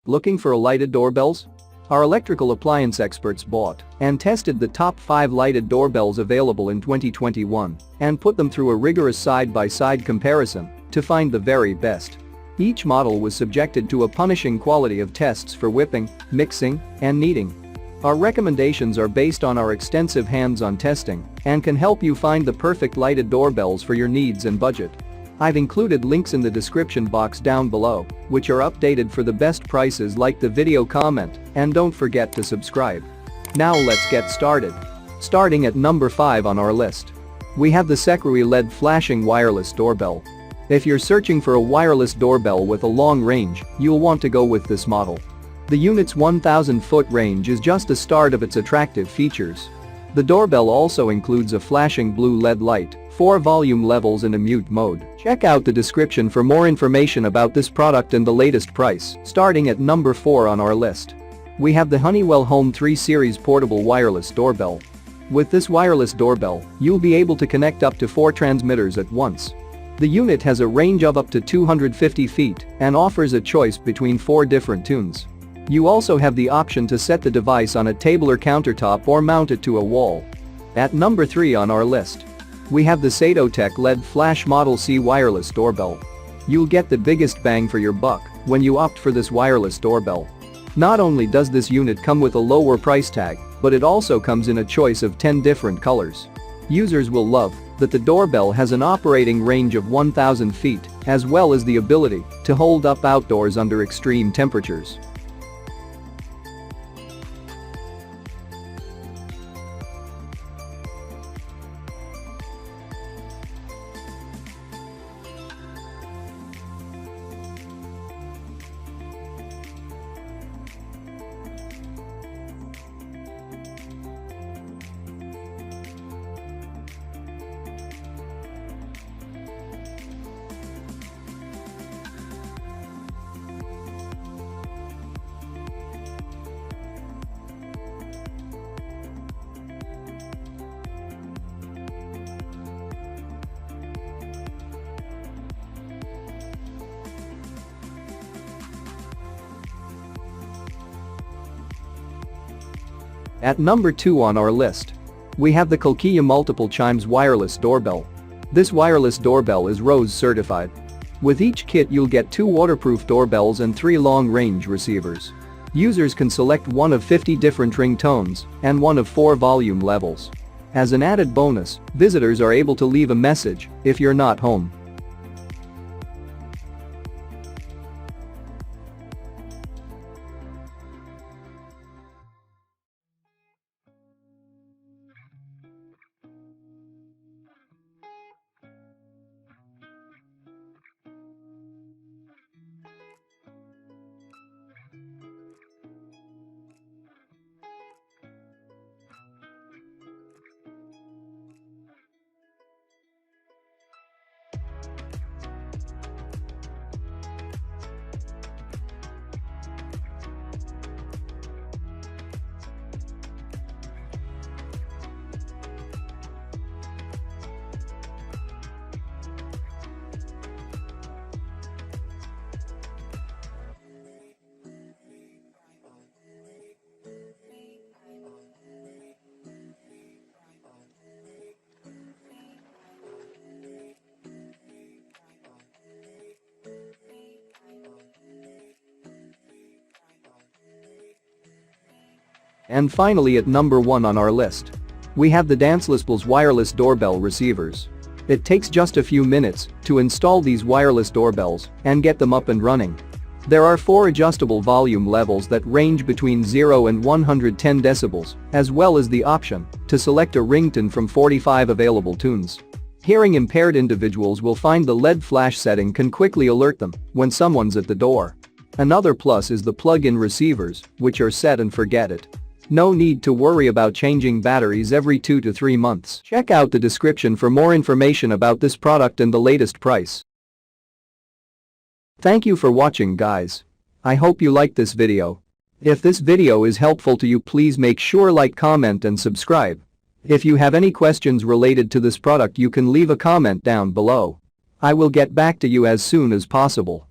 Looking for a lighted doorbells? Our electrical appliance experts bought and tested the top 5 lighted doorbells available in 2021 and put them through a rigorous side-by-side comparison to find the very best. Each model was subjected to a punishing quality of tests for whipping, mixing, and kneading. Our recommendations are based on our extensive hands-on testing and can help you find the perfect lighted doorbells for your needs and budget. I've included links in the description box down below, which are updated for the best prices. Like the video, comment, and don't forget to subscribe. Now let's get started. Starting at number 5 on our list. We have the Secrui LED flashing wireless doorbell. If you're searching for a wireless doorbell with a long range, you'll want to go with this model. The unit's 1,000-foot range is just the start of its attractive features. The doorbell also includes a flashing blue LED light, 4 volume levels and a mute mode. Check out the description for more information about this product and the latest price. Starting at number 4 on our list. We have the Honeywell Home 3 Series Portable Wireless Doorbell. With this wireless doorbell, you'll be able to connect up to 4 transmitters at once. The unit has a range of up to 250 feet and offers a choice between 4 different tunes. You also have the option to set the device on a table or countertop or mount it to a wall. At number 3 on our list. We have the Sonostek LED Flash Model C Wireless Doorbell. You'll get the biggest bang for your buck when you opt for this wireless doorbell. Not only does this unit come with a lower price tag, but it also comes in a choice of 10 different colors. Users will love that the doorbell has an operating range of 1,000 feet, as well as the ability to hold up outdoors under extreme temperatures. At number 2 on our list. We have the Kalkia Multiple Chimes Wireless Doorbell. This wireless doorbell is RoHS certified. With each kit you'll get 2 waterproof doorbells and 3 long-range receivers. Users can select one of 50 different ringtones and one of 4 volume levels. As an added bonus, visitors are able to leave a message if you're not home. And finally at number 1 on our list. We have the dancelispel wireless doorbell receivers. It takes just a few minutes to install these wireless doorbells and get them up and running. There are 4 adjustable volume levels that range between 0 and 110 decibels, as well as the option to select a ringtone from 45 available tunes. Hearing impaired individuals will find the LED flash setting can quickly alert them when someone's at the door. Another plus is the plug-in receivers, which are set and forget it. No need to worry about changing batteries every 2 to 3 months. Check out the description for more information about this product and the latest price. Thank you for watching, guys. I hope you liked this video. If this video is helpful to you, please make sure like, comment and subscribe. If you have any questions related to this product, you can leave a comment down below. I will get back to you as soon as possible.